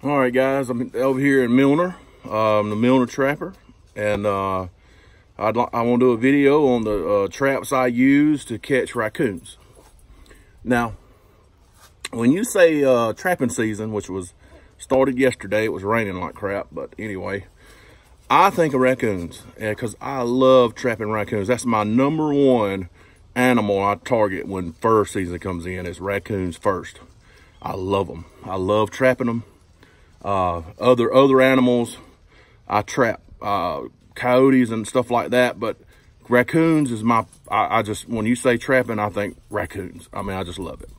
All right, guys, I'm over here in Milner, the Milner Trapper, and I want to do a video on the traps I use to catch raccoons. Now, when you say trapping season, which was started yesterday, it was raining like crap, but anyway, I think of raccoons, because I love trapping raccoons. That's my number 1 animal I target when fur season comes in, is raccoons first. I love them. I love trapping them. Other animals, I trap coyotes and stuff like that, but raccoons is my, I just, when you say trapping, I think raccoons. I mean, I just love it.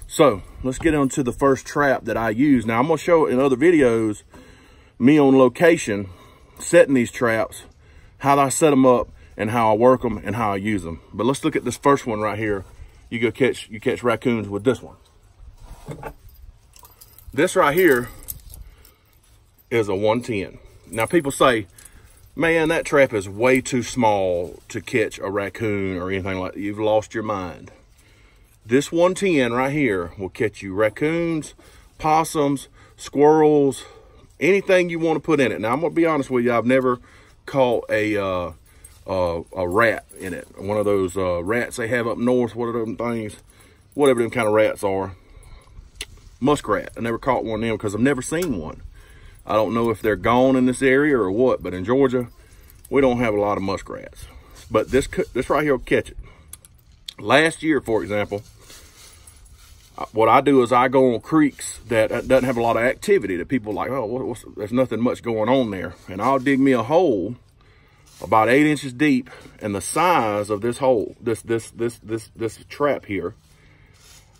So let's get into the first trap that I use. Now I'm gonna show in other videos, me on location, setting these traps, how I set them up and how I work them and how I use them. But let's look at this first one right here. You catch raccoons with this one. This right here is a 110. Now people say, man, that trap is way too small to catch a raccoon or anything like that. You've lost your mind. This 110 right here will catch you raccoons, possums, squirrels, anything you want to put in it. Now I'm gonna be honest with you, I've never caught a rat in it. One of those rats they have up north, what are them things? Whatever them kind of rats are. Muskrat. I never caught one of them because I've never seen one. I don't know if they're gone in this area or what, but in Georgia, we don't have a lot of muskrats. But this right here will catch it. Last year, for example, what I do is I go on creeks that doesn't have a lot of activity, that people are like, oh, there's nothing much going on there. And I'll dig me a hole about 8 inches deep, and the size of this hole, this trap here,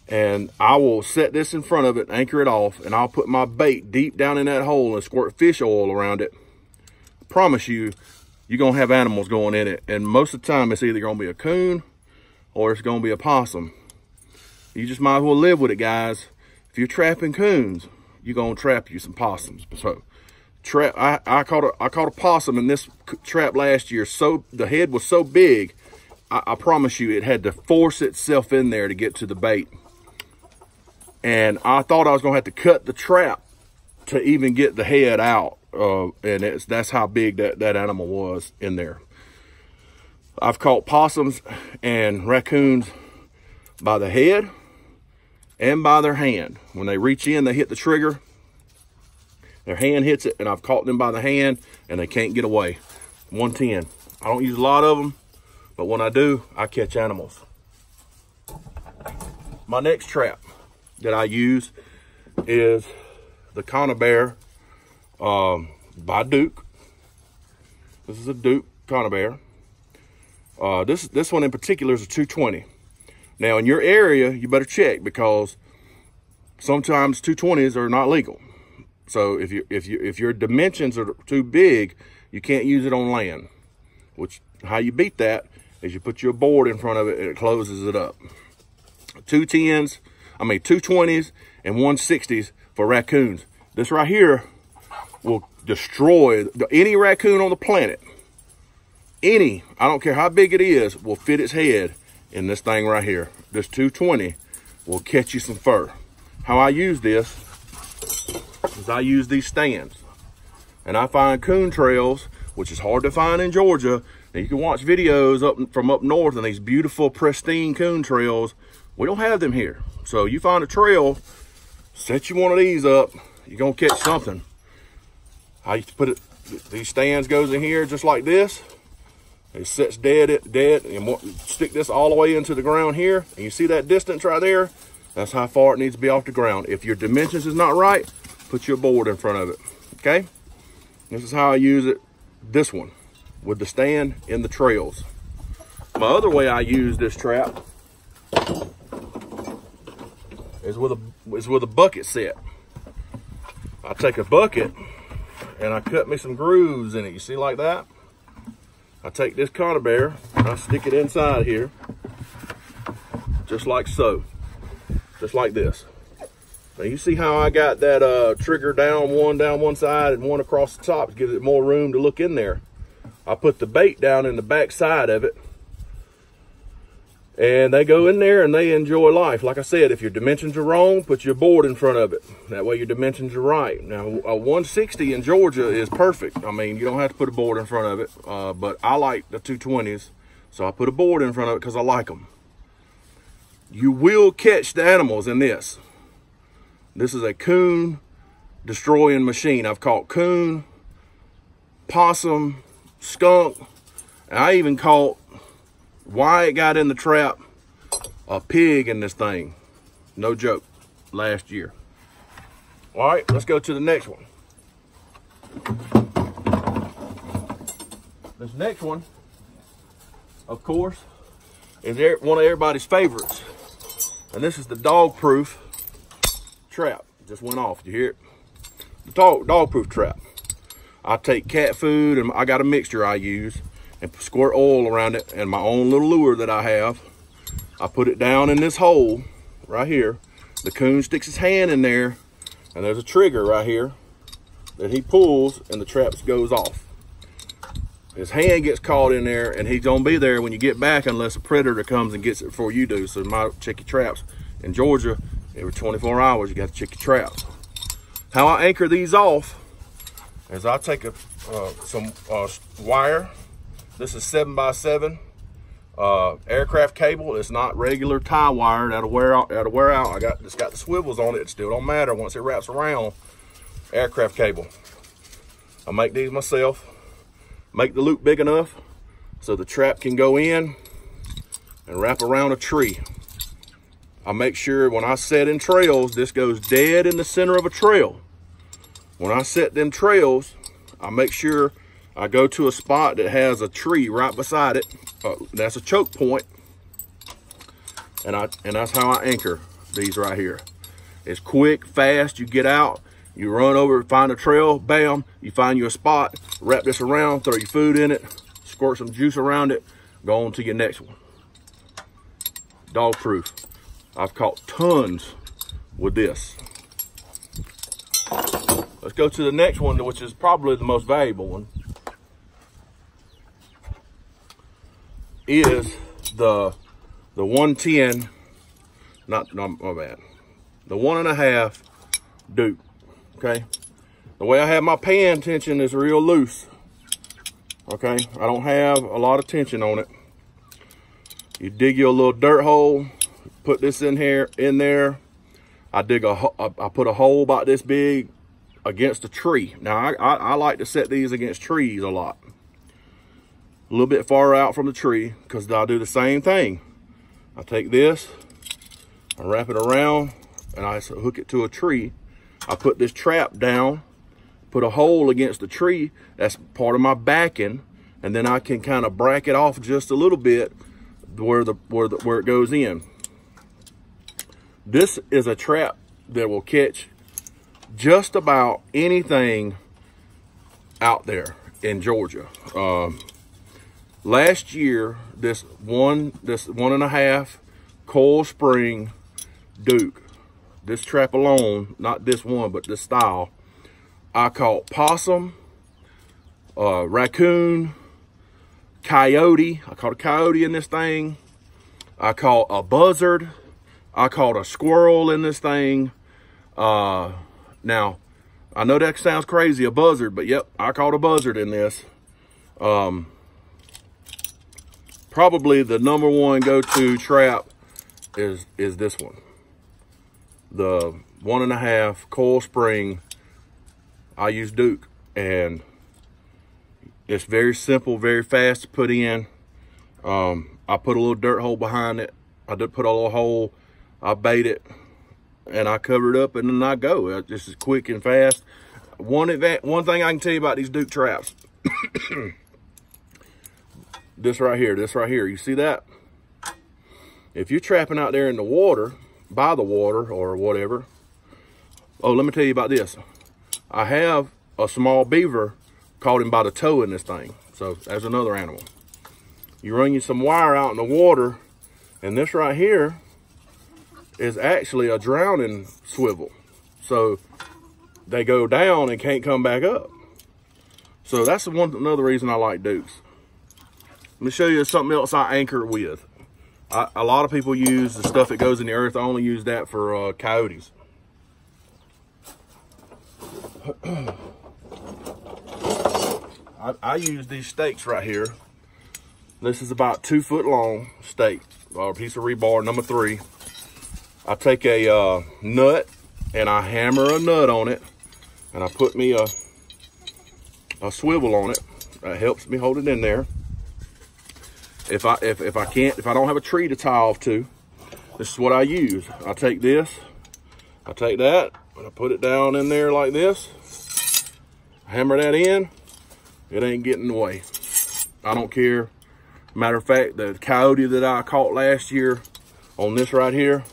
and I will set this in front of it, anchor it off, and I'll put my bait deep down in that hole and squirt fish oil around it. I promise you, you're gonna have animals going in it. And most of the time, it's either gonna be a coon or it's gonna be a possum. You just might as well live with it, guys. If you're trapping coons, you're gonna trap you some possums. So, I caught a possum in this trap last year. So the head was so big, I promise you, it had to force itself in there to get to the bait. And I thought I was gonna have to cut the trap to even get the head out. And that's how big that animal was in there. I've caught possums and raccoons by the head and by their hand. When they reach in, they hit the trigger, their hand hits it, and I've caught them by the hand and they can't get away. 110. I don't use a lot of them, but when I do, I catch animals. My next trap that I use is the Conibear by Duke. This is a Duke Conibear. This one in particular is a 220. Now in your area, you better check, because sometimes 220s are not legal. So if your dimensions are too big, you can't use it on land. Which, how you beat that is you put your board in front of it and it closes it up. 220s and 160s for raccoons. This right here will destroy any raccoon on the planet. Any, I don't care how big it is, will fit its head in this thing right here. This 220 will catch you some fur. How I use this is I use these stands. And I find coon trails, which is hard to find in Georgia. And you can watch videos from up north and these beautiful, pristine coon trails. We don't have them here. So you find a trail, set you one of these up, you're gonna catch something. I used to put it, these stands goes in here just like this. It sits dead, and stick this all the way into the ground here. And you see that distance right there? That's how far it needs to be off the ground. If your dimensions is not right, put your board in front of it, okay? This is how I use it, this one, with the stand in the trails. My other way I use this trap is with a bucket set. I take a bucket and I cut me some grooves in it. You see like that? I take this Conibear and I stick it inside here, just like so, just like this. Now you see how I got that trigger down one side and one across the top, to give it more room to look in there. I put the bait down in the back side of it, And they go in there and they enjoy life. Like I said, if your dimensions are wrong, put your board in front of it. That way your dimensions are right. Now, a 160 in Georgia is perfect. I mean, you don't have to put a board in front of it, but I like the 220s, so I put a board in front of it because I like them. You will catch the animals in this. This is a coon destroying machine. I've caught coon, possum, skunk, and I even caught, why it got in the trap, a pig in this thing. No joke, last year. All right, let's go to the next one. This next one, of course, is one of everybody's favorites. And this is the dog-proof trap. Just went off, did you hear it? The dog-proof trap. I take cat food, and I got a mixture I use, and squirt oil around it, and my own little lure that I have. I put it down in this hole right here. The coon sticks his hand in there, and there's a trigger right here that he pulls, and the trap goes off. His hand gets caught in there, and he's gonna be there when you get back unless a predator comes and gets it before you do. So you might check your traps. In Georgia, every 24 hours, you got to check your traps. How I anchor these off is I take some wire. This is 7x7 aircraft cable. It's not regular tie wire. That'll wear out. It's got the swivels on it. It still don't matter once it wraps around. Aircraft cable. I make these myself. Make the loop big enough so the trap can go in and wrap around a tree. I make sure when I set in trails, this goes dead in the center of a trail. When I set them trails, I make sure I go to a spot that has a tree right beside it. That's a choke point. And that's how I anchor these right here. It's quick, fast, you get out, you run over, find a trail, bam, you find you a spot, wrap this around, throw your food in it, squirt some juice around it, go on to your next one. Dog proof. I've caught tons with this. Let's go to the next one, which is probably the most valuable one. Is the 110, no, my bad. The 1.5 Duke. Okay, the way I have my pan tension is real loose. Okay, I don't have a lot of tension on it. You dig you a little dirt hole, put this in there. I put a hole about this big against a tree. Now I like to set these against trees a lot, a little bit far out from the tree, because I'll do the same thing. I take this, I wrap it around, and I hook it to a tree. I put this trap down, put a hole against the tree. That's part of my backing, and then I can kind of bracket off just a little bit where it goes in. This is a trap that will catch just about anything out there in Georgia. Last year, this 1.5 Coil Spring Duke, this trap alone, not this one, but this style, I caught possum, raccoon, coyote. I caught a coyote in this thing. I caught a buzzard. I caught a squirrel in this thing. Now, I know that sounds crazy, a buzzard, but yep, I caught a buzzard in this. Probably the #1 go-to trap is this one. The 1.5 Coil Spring. I use Duke, and it's very simple, very fast to put in. I put a little dirt hole behind it. I did put a little hole, I bait it, and I cover it up, and then I go. This is quick and fast. One thing I can tell you about these Duke traps, this right here, you see that? If you're trapping out there in the water, by the water or whatever, oh, let me tell you about this. I have a small beaver, caught him by the toe in this thing. So there's another animal. You run you some wire out in the water, and this right here is actually a drowning swivel. So they go down and can't come back up. So that's another reason I like Dukes. Let me show you something else I anchor with. A lot of people use the stuff that goes in the earth. I only use that for coyotes. I use these stakes right here. This is about 2 foot long stake, or a piece of rebar, number 3. I take a nut and I hammer a nut on it, and I put me a swivel on it. That helps me hold it in there. If I don't have a tree to tie off to, this is what I use. I take this, I take that, and I put it down in there like this. Hammer that in. It ain't getting in the way. I don't care. Matter of fact, the coyote that I caught last year on this right here,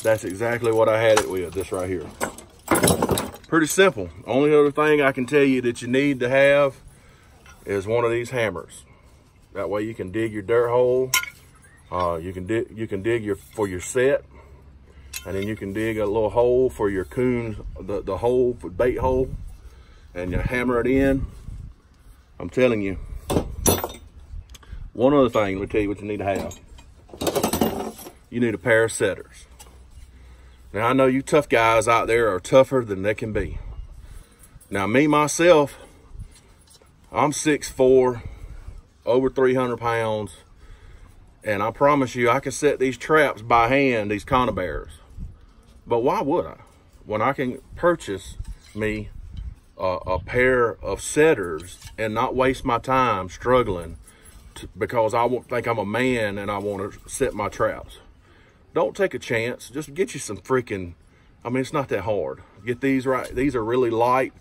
that's exactly what I had it with, this right here. Pretty simple. Only other thing I can tell you that you need to have is one of these hammers. That way you can dig your dirt hole. You can dig for your set, and then you can dig a little hole for your coon, the hole for bait hole, and you hammer it in. I'm telling you. One other thing, let me tell you what you need to have. You need a pair of setters. Now, I know you tough guys out there are tougher than they can be. Now, me, myself, I'm 6'4", over 300 pounds, and I promise you, I can set these traps by hand, these conibears. But why would I? When I can purchase me a pair of setters and not waste my time struggling because I think I'm a man and I want to set my traps. Don't take a chance. Just get you some freaking, I mean, it's not that hard. Get these right. These are really light.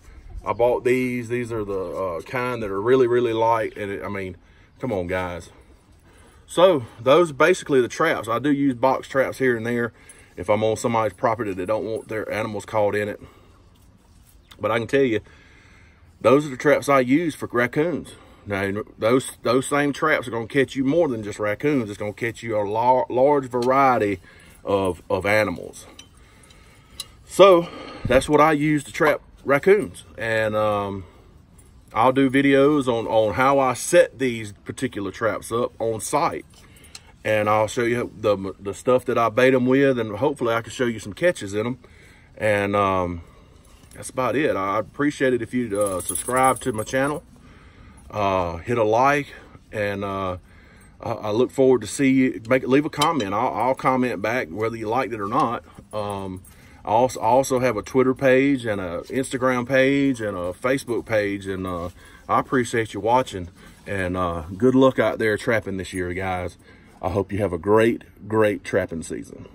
I bought these. These are the kind that are really, really light. And I mean, come on, guys. So those are basically the traps. I do use box traps here and there if I'm on somebody's property that don't want their animals caught in it. But I can tell you, those are the traps I use for raccoons. Now, those same traps are going to catch you more than just raccoons. It's going to catch you a large variety of animals. So that's what I use to trap raccoons. And I'll do videos on how I set these particular traps up on site. And I'll show you the stuff that I bait them with, and hopefully I can show you some catches in them. And that's about it. I appreciate it if you'd subscribe to my channel, hit a like, and I look forward to see you. Leave a comment. I'll comment back whether you liked it or not. I also have a Twitter page and an Instagram page and a Facebook page, and I appreciate you watching. And good luck out there trapping this year, guys. I hope you have a great trapping season.